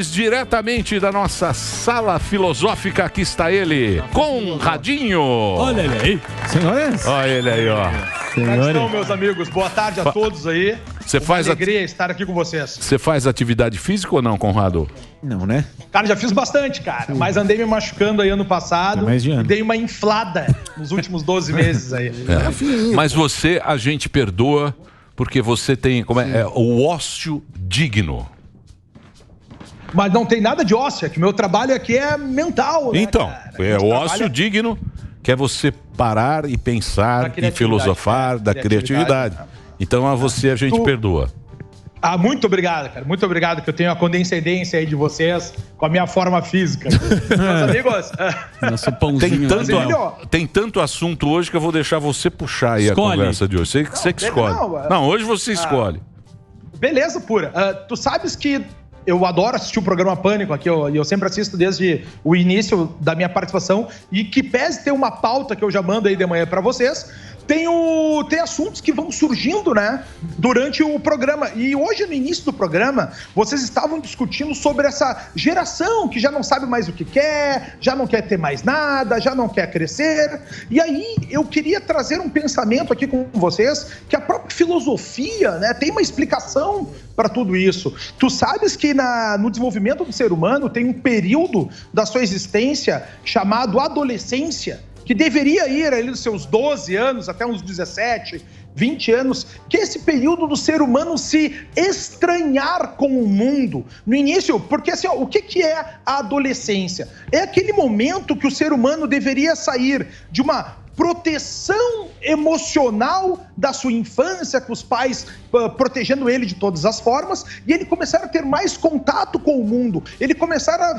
Diretamente da nossa sala filosófica, aqui está ele, Conradinho. Olha ele aí. Senhores. Olha ele aí, ó. Como é que estão, meus amigos? Boa tarde a todos aí. Alegria estar aqui com vocês. Você faz atividade física ou não, Conrado? Não, né? Cara, já fiz bastante, cara. Mas andei me machucando aí ano passado. E dei uma inflada nos últimos 12 meses aí. Mas você, a gente perdoa, porque você tem o ócio digno. Mas não tem nada de ósseo, é que meu trabalho aqui é mental, né, então, cara? o ócio digno, que é você parar e pensar e filosofar da criatividade. Então, a você a gente perdoa. Ah, muito obrigado, cara. Muito obrigado que eu tenho a condescendência aí de vocês com a minha forma física. Meus amigos... Nosso pãozinho. Tem tanto assunto hoje que eu vou deixar você puxar aí a conversa de hoje. Você que escolhe. Não, hoje você escolhe. Beleza, pura. Tu sabes que eu adoro assistir o programa Pânico aqui, eu sempre assisto desde o início da minha participação, e que pese ter uma pauta que eu já mando aí de manhã para vocês, tem assuntos que vão surgindo, né, durante o programa. E hoje, no início do programa, vocês estavam discutindo sobre essa geração que já não sabe mais o que quer, já não quer ter mais nada, já não quer crescer. E aí, eu queria trazer um pensamento aqui com vocês, que a própria filosofia, né, tem uma explicação para tudo isso. Tu sabes que no desenvolvimento do ser humano tem um período da sua existência chamado adolescência, que deveria ir ali dos seus 12 anos até uns 17, 20 anos, que é esse período do ser humano se estranhar com o mundo. No início, porque assim, o que é a adolescência? É aquele momento que o ser humano deveria sair de uma proteção emocional da sua infância, com os pais protegendo ele de todas as formas, e ele começar a ter mais contato com o mundo, ele começar a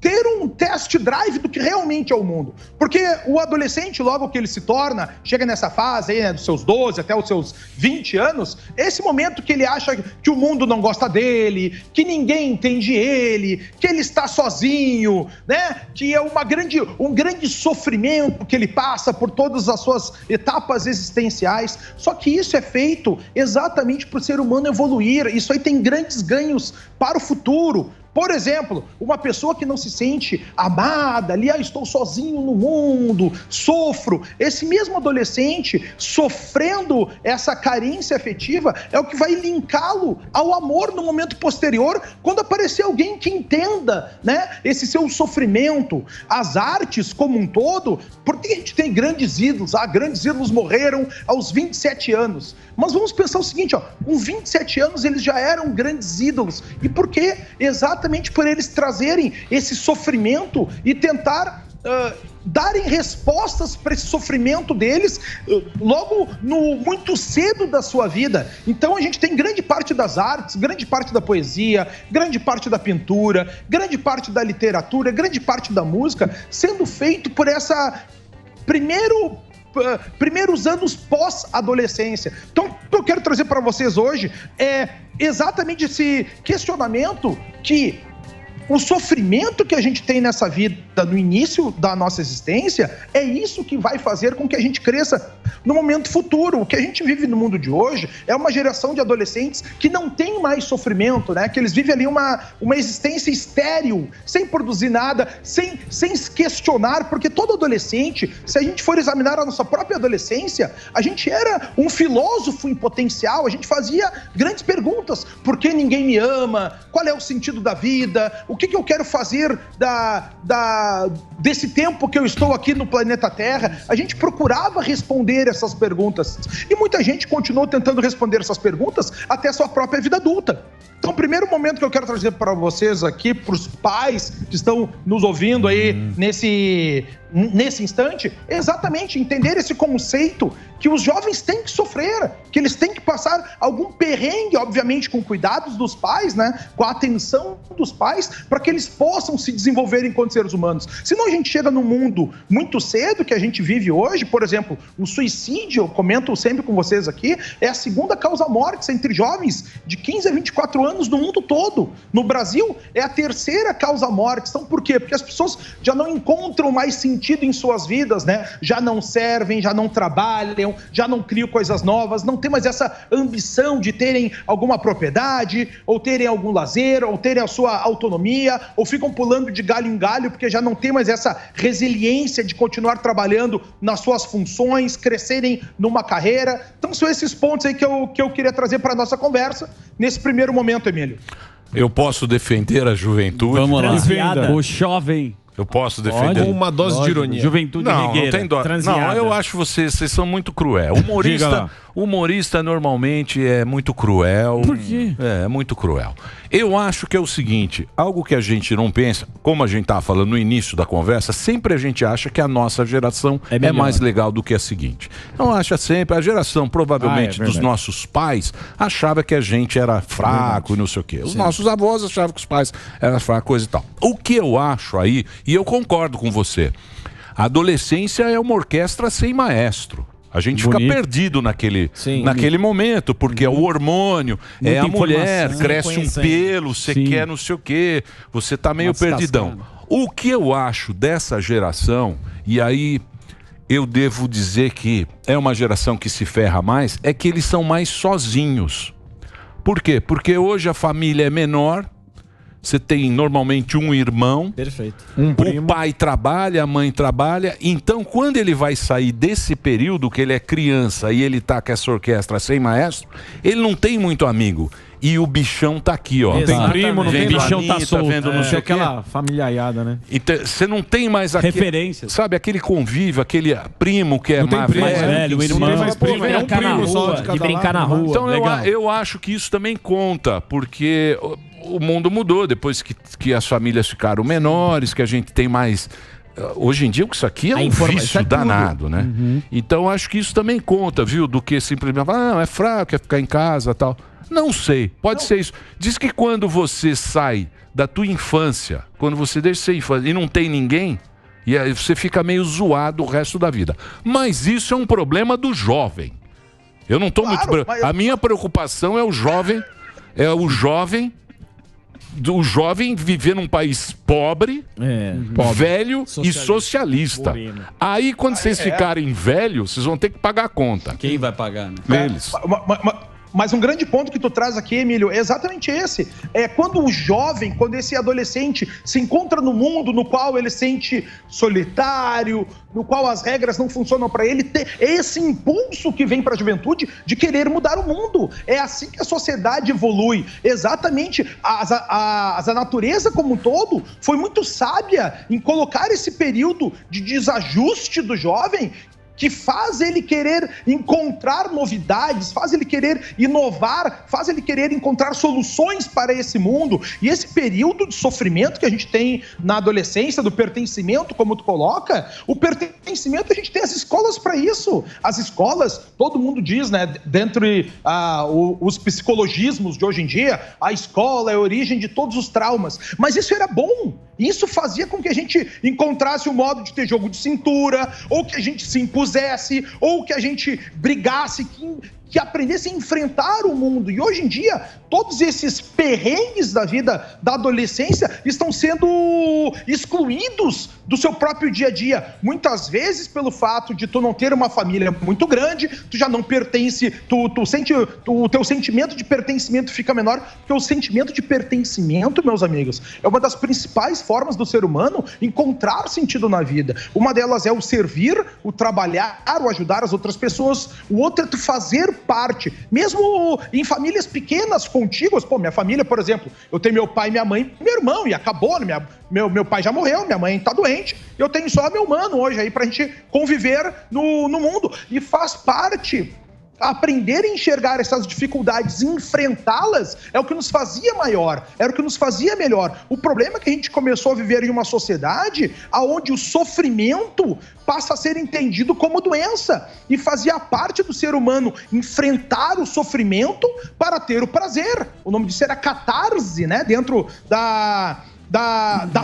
ter um test drive do que realmente é o mundo. Porque o adolescente, logo que ele se torna, chega nessa fase aí, né, dos seus 12 até os seus 20 anos, esse momento que ele acha que o mundo não gosta dele, que ninguém entende ele, que ele está sozinho, né? Que é um grande sofrimento que ele passa por todas as suas etapas existenciais. Só que isso é feito exatamente para o ser humano evoluir. Isso aí tem grandes ganhos para o futuro. Por exemplo, uma pessoa que não se sente amada, ali, estou sozinho no mundo, sofro. Esse mesmo adolescente sofrendo essa carência afetiva é o que vai linká-lo ao amor no momento posterior, quando aparecer alguém que entenda, né, esse seu sofrimento. As artes como um todo, porque a gente tem grandes ídolos, grandes ídolos morreram aos 27 anos. Mas vamos pensar o seguinte, com 27 anos eles já eram grandes ídolos. E por quê? Exatamente por eles trazerem esse sofrimento e tentar darem respostas para esse sofrimento deles logo muito cedo da sua vida. Então a gente tem grande parte das artes, grande parte da poesia, grande parte da pintura, grande parte da literatura, grande parte da música sendo feito por essa primeiros anos pós-adolescência. Então, o que eu quero trazer para vocês hoje é exatamente esse questionamento que o sofrimento que a gente tem nessa vida no início da nossa existência é isso que vai fazer com que a gente cresça no momento futuro. O que a gente vive no mundo de hoje é uma geração de adolescentes que não tem mais sofrimento, né? Que eles vivem ali uma existência estéril, sem produzir nada, sem se questionar, porque todo adolescente, se a gente for examinar a nossa própria adolescência, a gente era um filósofo em potencial, a gente fazia grandes perguntas. Por que ninguém me ama? Qual é o sentido da vida? O que eu quero fazer desse tempo que eu estou aqui no planeta Terra? A gente procurava responder essas perguntas. E muita gente continuou tentando responder essas perguntas até a sua própria vida adulta. Então, o primeiro momento que eu quero trazer para vocês aqui, para os pais que estão nos ouvindo aí nesse instante, é exatamente entender esse conceito que os jovens têm que sofrer, que eles têm que passar algum perrengue, obviamente com cuidados dos pais, né, com a atenção dos pais, para que eles possam se desenvolver enquanto seres humanos. Senão a gente chega num mundo muito cedo que a gente vive hoje, por exemplo, o suicídio, eu comento sempre com vocês aqui, é a segunda causa morte entre jovens de 15 a 24 anos humanos no mundo todo. No Brasil, é a terceira causa morte. Então, por quê? Porque as pessoas já não encontram mais sentido em suas vidas, né? Já não servem, já não trabalham, já não criam coisas novas, não tem mais essa ambição de terem alguma propriedade, ou terem algum lazer, ou terem a sua autonomia, ou ficam pulando de galho em galho porque já não tem mais essa resiliência de continuar trabalhando nas suas funções, crescerem numa carreira. Então são esses pontos aí que eu queria trazer para a nossa conversa nesse primeiro momento, Emílio. Eu posso defender a juventude? Vamos lá. O jovem. Eu posso defender. Com uma dose de ironia. Juventude regueira. Não tem dó. Não, eu acho vocês são muito cruel. Humorista normalmente é muito cruel. Por quê? É muito cruel. Eu acho que é o seguinte, algo que a gente não pensa, como a gente estava falando no início da conversa, sempre a gente acha que a nossa geração é mais legal do que a seguinte. Então acha sempre, a geração provavelmente dos nossos pais achava que a gente era fraco e não sei o quê. Os nossos avós achavam que os pais eram fracos, coisa e tal. O que eu acho aí, e eu concordo com você, a adolescência é uma orquestra sem maestro. A gente fica perdido naquele momento, porque é o hormônio, é a mulher, cresce um pelo, você quer não sei o quê, você tá meio perdidão. O que eu acho dessa geração, e aí eu devo dizer que é uma geração que se ferra mais, é que eles são mais sozinhos. Por quê? Porque hoje a família é menor, você tem normalmente um irmão. Perfeito. O pai trabalha, a mãe trabalha. Então, quando ele vai sair desse período que ele é criança e ele tá com essa orquestra sem maestro, ele não tem muito amigo. E o bichão tá aqui, ó. Não tem primo, não tem bichão, tá solto. Vendo não sei aquela familiaiada, né? Então, você não tem mais referências. Sabe, aquele convívio, aquele primo que é mais velho, o irmão. É um primo só de brincar na rua. Então, eu acho que isso também conta, porque o mundo mudou depois que as famílias ficaram menores, que a gente tem mais... Hoje em dia, isso aqui é um vício danado, né? Então, acho que isso também conta, viu? Do que simplesmente falar, não, é fraco, quer ficar em casa e tal. Não sei, pode ser isso. Diz que quando você sai da tua infância, quando você deixa de ser infância e não tem ninguém, e aí você fica meio zoado o resto da vida. Mas isso é um problema do jovem. Eu não estou muito... A minha preocupação é o jovem viver num país pobre, velho e socialista. Aí, quando vocês ficarem velhos, vocês vão ter que pagar a conta. Quem vai pagar, né? Eles. Mas um grande ponto que tu traz aqui, Emílio, é exatamente esse. É quando o jovem, quando esse adolescente se encontra no mundo no qual ele se sente solitário, no qual as regras não funcionam para ele, é esse impulso que vem para a juventude de querer mudar o mundo. É assim que a sociedade evolui. Exatamente. A natureza como um todo foi muito sábia em colocar esse período de desajuste do jovem, que faz ele querer encontrar novidades, faz ele querer inovar, faz ele querer encontrar soluções para esse mundo. E esse período de sofrimento que a gente tem na adolescência, do pertencimento, como tu coloca, o pertencimento, a gente tem as escolas para isso. As escolas, todo mundo diz, né, dentre os psicologismos de hoje em dia, a escola é a origem de todos os traumas. Mas isso era bom. Isso fazia com que a gente encontrasse um modo de ter jogo de cintura, ou que a gente se impusesse, ou que a gente brigasse, que aprendesse a enfrentar o mundo. E hoje em dia, todos esses perrengues da vida da adolescência estão sendo excluídos do seu próprio dia a dia. Muitas vezes, pelo fato de tu não ter uma família muito grande, tu já não pertence, o teu sentimento de pertencimento fica menor, porque o sentimento de pertencimento, meus amigos, é uma das principais formas do ser humano encontrar sentido na vida. Uma delas é o servir, o trabalhar, o ajudar as outras pessoas. O outro é tu fazer parte, mesmo em famílias pequenas, contíguas. Pô, minha família, por exemplo, eu tenho meu pai, minha mãe, meu irmão, e acabou, meu pai já morreu, minha mãe tá doente, eu tenho só meu mano hoje aí pra gente conviver no mundo, e faz parte. Aprender a enxergar essas dificuldades e enfrentá-las é o que nos fazia maior, era o que nos fazia melhor. O problema é que a gente começou a viver em uma sociedade onde o sofrimento passa a ser entendido como doença, e fazia parte do ser humano enfrentar o sofrimento para ter o prazer. O nome disso era catarse, né? Dentro da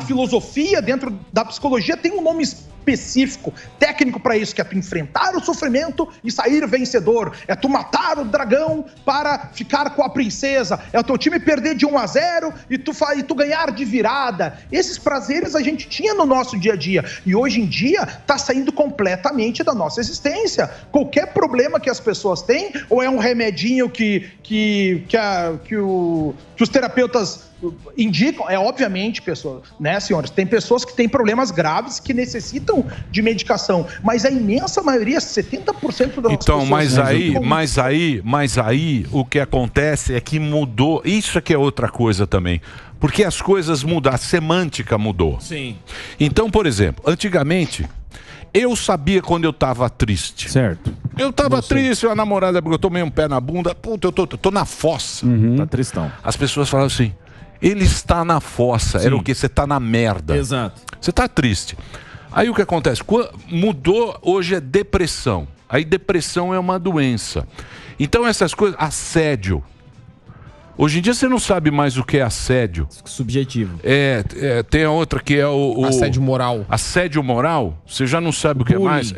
filosofia, dentro da psicologia, tem um nome específico, técnico para isso, que é tu enfrentar o sofrimento e sair vencedor. É tu matar o dragão para ficar com a princesa. É o teu time perder de 1-0 e tu ganhar de virada. Esses prazeres a gente tinha no nosso dia a dia. E hoje em dia tá saindo completamente da nossa existência. Qualquer problema que as pessoas têm, ou é um remedinho que os terapeutas indicam, obviamente, pessoas, né, senhores? Tem pessoas que têm problemas graves que necessitam de medicação, mas a imensa maioria, 70% das então, pessoas... mas aí, o que acontece é que mudou, isso é que é outra coisa também, porque as coisas mudaram, a semântica mudou. Sim. Então, por exemplo, antigamente, eu sabia quando eu tava triste. Certo. Eu tava triste, a namorada, porque eu tomei um pé na bunda, puta, eu tô na fossa. Tá tristão. As pessoas falavam assim, ele está na fossa. Sim. Era o quê? Você tá na merda. Exato. Você tá triste. Aí o que acontece? Mudou, hoje é depressão. Aí depressão é uma doença. Então essas coisas, assédio. Hoje em dia você não sabe mais o que é assédio. Subjetivo. Tem a outra que é o assédio moral. Assédio moral, você já não sabe o que é mais.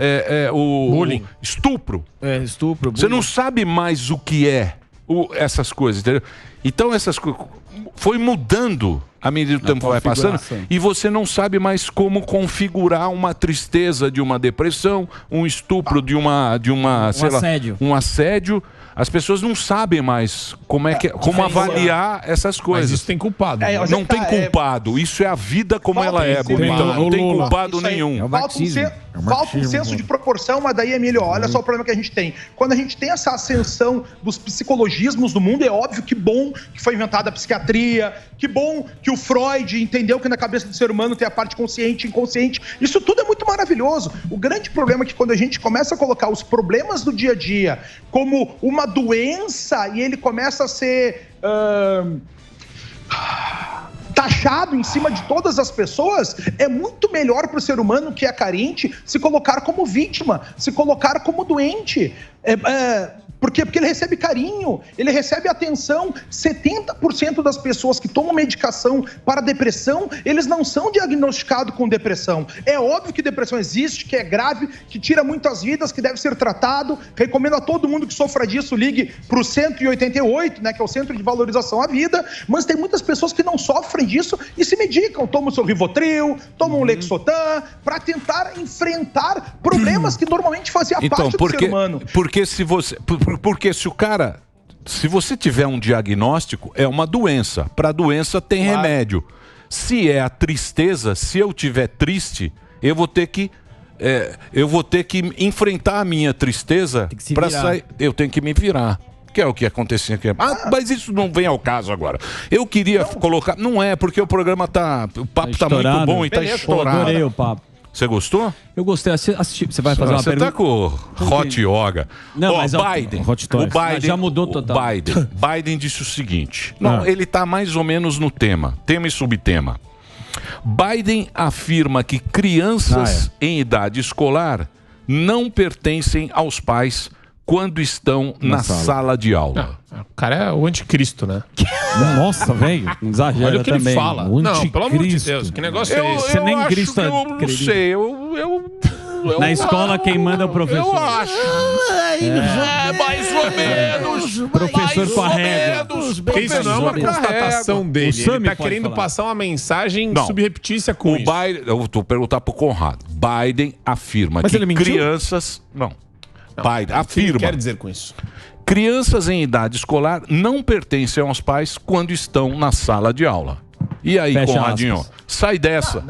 O bullying. Estupro. Estupro. Você não sabe mais o que é essas coisas, entendeu? Então essas coisas foi mudando à medida que o tempo vai passando e você não sabe mais como configurar uma tristeza de uma depressão, um estupro de uma sei lá, assédio. Um assédio. As pessoas não sabem mais como avaliar essas coisas. Mas isso tem culpado. Não tem culpado. Isso é a vida como ela é, bonitão. Não tem culpado nenhum. Falta um senso de proporção, mas daí, Emílio, olha só o problema que a gente tem. Quando a gente tem essa ascensão dos psicologismos do mundo, é óbvio que bom que foi inventada a psiquiatria, que bom que o Freud entendeu que na cabeça do ser humano tem a parte consciente e inconsciente. Isso tudo é muito maravilhoso. O grande problema é que quando a gente começa a colocar os problemas do dia a dia como uma doença e ele começa a ser taxado em cima de todas as pessoas, é muito melhor para o ser humano que é carente se colocar como vítima, se colocar como doente. Por quê? Porque ele recebe carinho, ele recebe atenção. 70% das pessoas que tomam medicação para depressão, eles não são diagnosticados com depressão. É óbvio que depressão existe, que é grave, que tira muitas vidas, que deve ser tratado. Recomendo a todo mundo que sofra disso, ligue para o 188, né, que é o Centro de Valorização à Vida. Mas tem muitas pessoas que não sofrem disso e se medicam. Tomam o seu Rivotril, tomam o Lexotan, para tentar enfrentar problemas que normalmente faziam parte do ser humano. Porque se você tiver um diagnóstico, é uma doença. Para doença tem remédio. Se é a tristeza, se eu tiver triste, eu vou ter que enfrentar a minha tristeza para sair. Eu tenho que me virar. Que é o que acontecia aqui. Mas isso não vem ao caso agora. Eu queria colocar. Não é, porque o programa tá. O papo tá muito bom e tá estourado. Adorei o papo. Você gostou? Eu gostei. Assisti. Você vai fazer uma pergunta? Você tá com hot yoga. Não, mas Biden. O Biden já mudou total. Biden disse o seguinte. Não, ele tá mais ou menos no tema e subtema. Biden afirma que crianças em idade escolar não pertencem aos pais quando estão na sala de aula. O cara é o anticristo, né? Nossa, velho. Exagera. Olha o que também. ele fala. Não, pelo amor de Deus, que negócio é esse? Você nem Cristo não sei, na escola quem manda é o professor. Eu acho. Mais ou menos. Professor com a régua. Isso não é uma constatação dele. Ele tá querendo passar uma mensagem subreptícia com isso. Eu vou perguntar pro Conrado. Biden afirma que crianças... Não. Biden afirma. O que ele quer dizer com isso? Crianças em idade escolar não pertencem aos pais quando estão na sala de aula. E aí, Fecha Conradinho, aspas. sai dessa.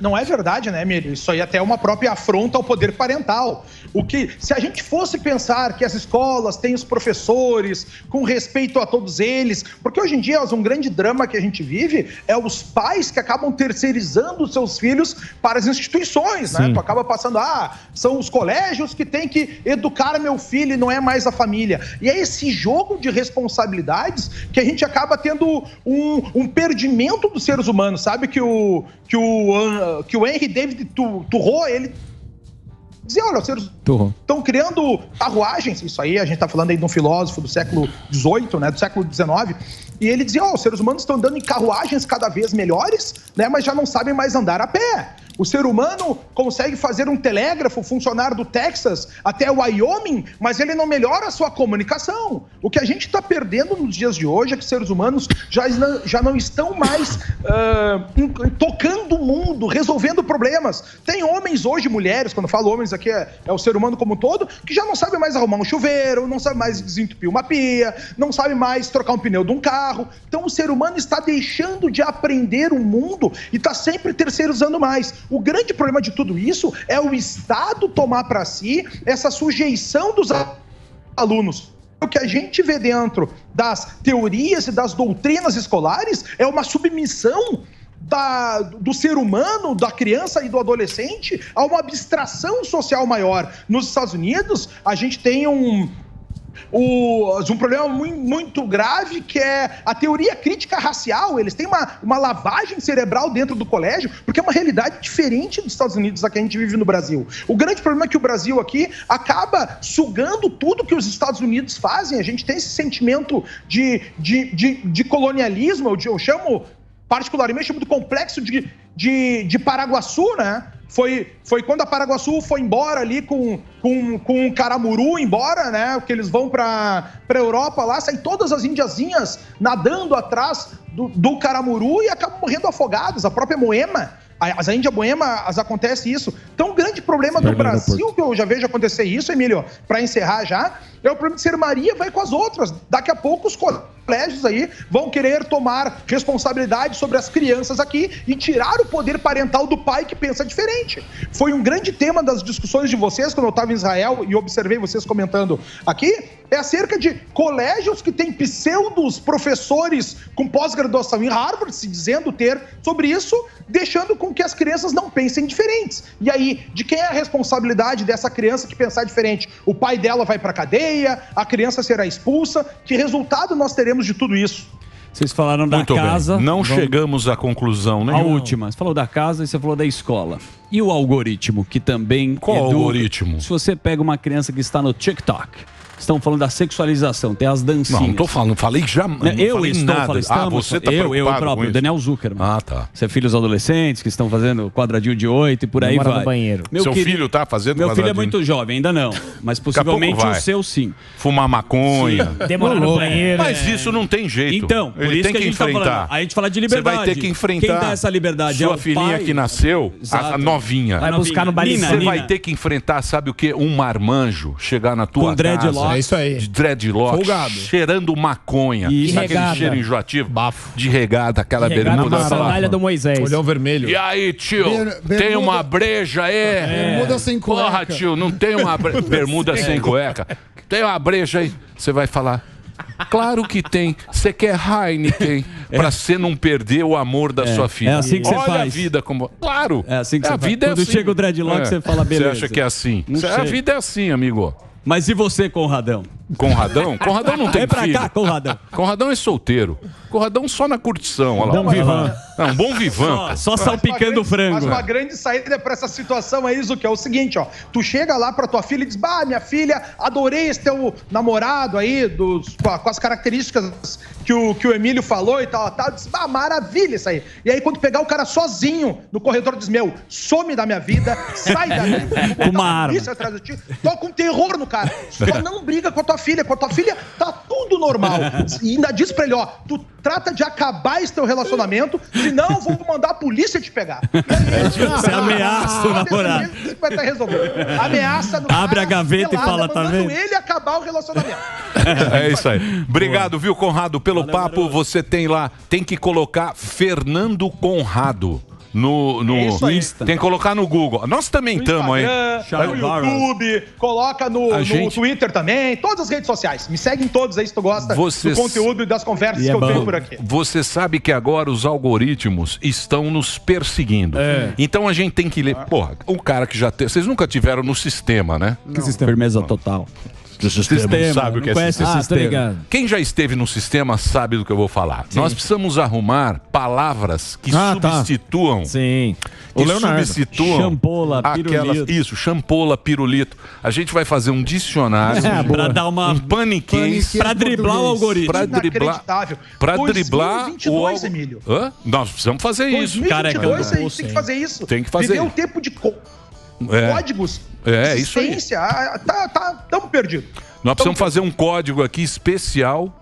Não é verdade, né, Emílio? Isso aí até é uma própria afronta ao poder parental. Se a gente fosse pensar que as escolas têm os professores com respeito a todos eles, porque hoje em dia um grande drama que a gente vive é os pais que acabam terceirizando os seus filhos para as instituições, né? Tu acaba passando, são os colégios que têm que educar meu filho e não é mais a família. E é esse jogo de responsabilidades que a gente acaba tendo um perdimento dos seres humanos, sabe? Que o Henry David Thoreau, ele dizer, olha, os seres estão criando carruagens, isso aí a gente está falando aí de um filósofo do século XVIII, né, do século XIX, e ele dizia, os seres humanos estão andando em carruagens cada vez melhores, né, mas já não sabem mais andar a pé. O ser humano consegue fazer um telégrafo funcionar do Texas até o Wyoming, mas ele não melhora a sua comunicação. O que a gente está perdendo nos dias de hoje é que os seres humanos já não estão mais tocando o mundo, resolvendo problemas. Tem homens hoje, mulheres, quando eu falo homens aqui é o ser humano como um todo, que já não sabe mais arrumar um chuveiro, não sabe mais desentupir uma pia, não sabe mais trocar um pneu de um carro. Então o ser humano está deixando de aprender o mundo e está sempre terceirizando mais. O grande problema de tudo isso é o Estado tomar para si essa sujeição dos alunos. O que a gente vê dentro das teorias e das doutrinas escolares é uma submissão do ser humano, da criança e do adolescente a uma abstração social maior. Nos Estados Unidos, a gente tem um problema muito grave, que é a teoria crítica racial. Eles têm uma lavagem cerebral dentro do colégio, porque é uma realidade diferente dos Estados Unidos da que a gente vive no Brasil. O grande problema é que o Brasil aqui acaba sugando tudo que os Estados Unidos fazem. A gente tem esse sentimento de colonialismo, eu chamo, particularmente, do complexo de Paraguaçu, né? Foi quando a Paraguaçu foi embora ali com o Caramuru embora, né? Que eles vão pra Europa lá, saem todas as indiazinhas nadando atrás do Caramuru e acabam morrendo afogados. A própria Moema, a Índia Moema, acontece isso. Então, o grande problema do Brasil, que eu já vejo acontecer isso, Emílio, para encerrar já, é o problema de ser Maria vai com as outras. Daqui a pouco os colégios aí vão querer tomar responsabilidade sobre as crianças aqui e tirar o poder parental do pai que pensa diferente. Foi um grande tema das discussões de vocês quando eu estava em Israel e observei vocês comentando aqui, é acerca de colégios que têm pseudos professores com pós-graduação em Harvard se dizendo ter sobre isso, deixando com que as crianças não pensem diferentes. E aí, de quem é a responsabilidade dessa criança que pensar diferente? O pai dela vai para a cadeia, a criança será expulsa. Que resultado nós teremos de tudo isso? Vocês falaram da Muito casa. Bem. Não chegamos à conclusão, né? A última. Você falou da casa e você falou da escola. E o algoritmo, que também... Qual algoritmo? Se você pega uma criança que está no TikTok, estão falando da sexualização, tem as dancinhas. Não tô falando, falei já. Eu falei estou nada. Você tá preocupado eu próprio, Daniel Zuckerman. Ah, tá. Você é filhos adolescentes que estão fazendo quadradinho de 8 e por aí vai. No banheiro. Seu filho tá fazendo Meu quadradinho? filho é muito jovem, ainda não. Mas possivelmente o seu sim. Fumar maconha. Demorar no banheiro. Mas isso não tem jeito. Então, por ele isso tem que a gente enfrentar. Tá falando. Aí a gente fala de liberdade. Você vai ter que enfrentar. Quem dá essa liberdade Sua é o filhinha pai. que nasceu, a novinha. Vai buscar no baile. Você vai ter que enfrentar, sabe o quê? Um marmanjo chegar na tua casa. É isso aí. De dreadlock, folgado, cheirando maconha. E aquele cheiro enjoativo. Bafo. De regada, aquela bermuda. Na sandália do Moisés. Olhão vermelho. E aí, tio? Tem uma breja aí? Bermuda sem cueca. Porra, tio, não tem uma bermuda sem cueca? Tem uma breja aí? Você vai falar... Claro que tem. Você quer Heineken pra você não perder o amor da sua filha. É assim que você faz. Olha a vida como... Claro. É assim que você a vida faz. Quando chega o dreadlock, você fala, beleza. Você acha que é assim? A vida é assim, amigo. Mas e você, Conradão? Conradão? Conradão não tem Vem pra filho. cá, Conradão. Conradão é solteiro. Conradão só na curtição. Olha lá. Bom vivan. É um bom vivan. Só salpicando o frango. Mas uma grande saída pra essa situação é isso, que é o seguinte, ó. Tu chega lá pra tua filha e diz, minha filha, adorei esse teu namorado aí, com as características que o Emílio falou e tal. Diz, maravilha isso aí. E aí quando pegar o cara sozinho no corredor, diz, some da minha vida, sai da minha vida. Com uma arma. Atrás de ti, toca um terror no cara. Só não briga com a tua filha. Com a tua filha tá tudo normal. E ainda diz pra ele, tu trata de acabar esse teu relacionamento, senão eu vou mandar a polícia te pegar. Você ameaça o namorado. Isso vai estar resolvido. Ameaça no Abre a gaveta e fala, tá vendo? ele acabar o relacionamento. É isso aí. Obrigado, viu, Conrado, pelo papo. Você tem lá, tem que colocar Fernando Conrado. No Insta. Tem que colocar no Google. Nós também estamos aí. No YouTube, coloca no Twitter também, todas as redes sociais. Me segue em todos aí se tu gosta do conteúdo e das conversas que eu tenho por aqui. Você sabe que agora os algoritmos estão nos perseguindo. Então a gente tem que ler. Porra, o cara que já tem. Vocês nunca tiveram no sistema, né? Que sistema? Firmeza total. Não sabe o que é sistema. sistema. Quem já esteve no sistema sabe do que eu vou falar. Sim. Nós precisamos arrumar palavras que substituam. Sim. Que substituam champola, pirulito. Isso, champola, pirulito. A gente vai fazer um dicionário para dar um paniquês para driblar o algoritmo. Para driblar o Emílio. Hã? Nós precisamos fazer isso. 2022 a gente tem que fazer isso. Tem que fazer. Viver o tempo de códigos. Isso aí. Estamos perdidos. Nós precisamos fazer um código aqui especial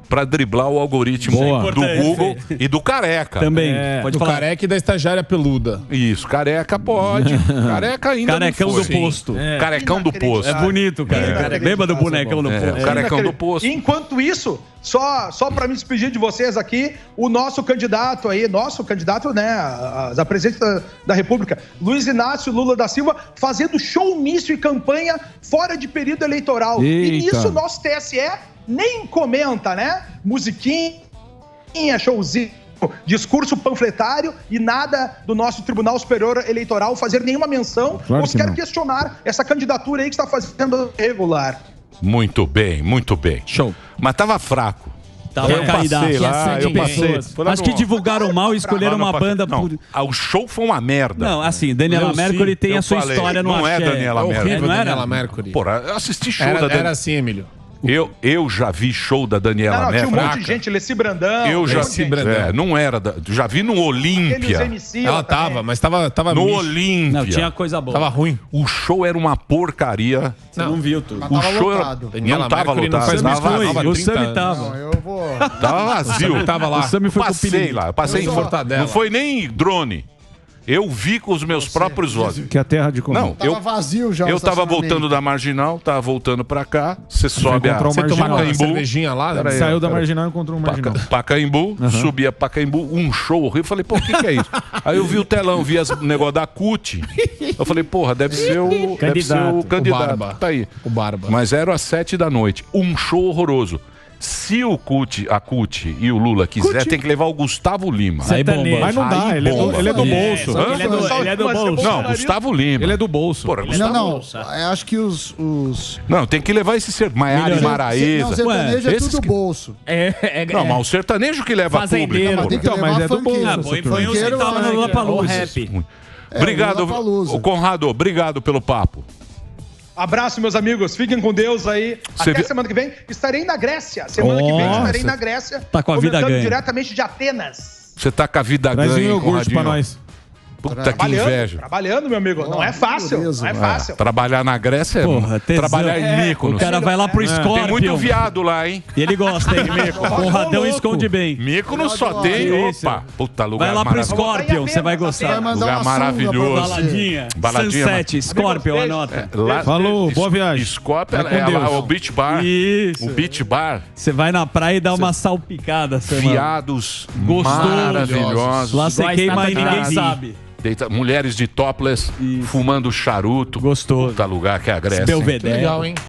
para driblar o algoritmo do Google e do Careca. Também. Pode falar. Careca e da estagiária peluda. Isso, Careca pode. Careca ainda Carecão não do posto. Carecão do posto. É bonito, cara. Lembra do bonecão do posto? Carecão do posto. Enquanto isso, só para me despedir de vocês aqui, o nosso candidato, né, a presidente da República, Luiz Inácio Lula da Silva, fazendo showmício e campanha fora de período eleitoral. Eita. E nisso o nosso TSE nem comenta, né? Musiquinha, showzinho, discurso panfletário e nada do nosso Tribunal Superior Eleitoral fazer nenhuma menção ou sequer questionar essa candidatura aí que está fazendo regular. Muito bem, muito bem. Show. Mas tava fraco. Eu passei lá, eu passei. Acho que divulgaram mal e escolheram uma banda por... O show foi uma merda. Não, assim, Daniela Mercury tem a sua história no axé. Não é Daniela Mercury. Não era? Daniela Mercury. Porra, eu assisti show da Daniela. Era assim, Emílio. Eu já vi show da Daniela Mercury. Tinha um monte de gente, Leci Brandão. Eu já vi, não era, já vi no Olímpia. Ela tava, mas tava no Olímpia. Não, tinha coisa boa. Tava ruim. O show era uma porcaria. Você não viu tudo. O show era... Não tava lotado. O Sami tava. Eu vou... Tava vazio. Tava lá. O Sami foi Passei lá. Passei em Fortaleza. Não foi nem drone. Eu vi com os meus próprios olhos. Que a terra de comum. Não, Tava vazio já. Eu tava voltando da Marginal, tava voltando pra cá. Você sobe a Você tomou uma cervejinha lá? Saiu da Marginal e encontrou um Marginal. Pacaembu, subia Pacaembu, um show horrível. Falei, pô, o que é isso? Aí eu vi o telão, vi o negócio da CUT. Eu falei, porra, deve ser o candidato. Barba. Tá aí. O Barba. Mas era às 7 da noite. Um show horroroso. Se a CUT e o Lula quiser, tem que levar o Gustavo Lima. Aí bomba. Mas não dá, ele é do bolso. Ele é do bolso. Não, Gustavo Lima. Ele é do bolso. Porra, Não, eu acho que os... Não, tem que levar esse ser Maiara e Maraíza. Não, sertanejo é tudo bolso. Não, mas o sertanejo que leva a público. Tem que levar mas é do funkeiro. bolso. Põe um centavo no Lollapalooza. Obrigado, o Conrado, obrigado pelo papo. Abraço, meus amigos. Fiquem com Deus aí. Até semana que vem. Estarei na Grécia. Semana que vem estarei na Grécia. Tá com a vida ganha. Diretamente de Atenas. Você tá com a vida Traz ganha, um iogurte Conradinho. pra nós. Puta que inveja. Trabalhando, meu amigo. Não é fácil. Não é fácil. Trabalhar na Grécia Porra, é trabalhar em Mykonos. O cara vai lá pro Scorpion. Tem muito viado lá, hein? E ele gosta, hein? Conradão esconde bem. Mykonos só tem... Opa, puta lugar vai lá pro maravilhoso. Scorpion, você vai gostar. Lugar maravilhoso. Baladinha. Sunset, Scorpion, anota. Falou, boa viagem. Scorpion é lá, o Beach Bar. Isso. O Beach Bar. Você vai na praia e dá uma salpicada. Viados Gostoso. maravilhosos. Lá você queima e ninguém sabe. Mulheres de topless, fumando charuto. Gostoso. Puta lugar que é a Grécia. Belvedere. Legal, hein?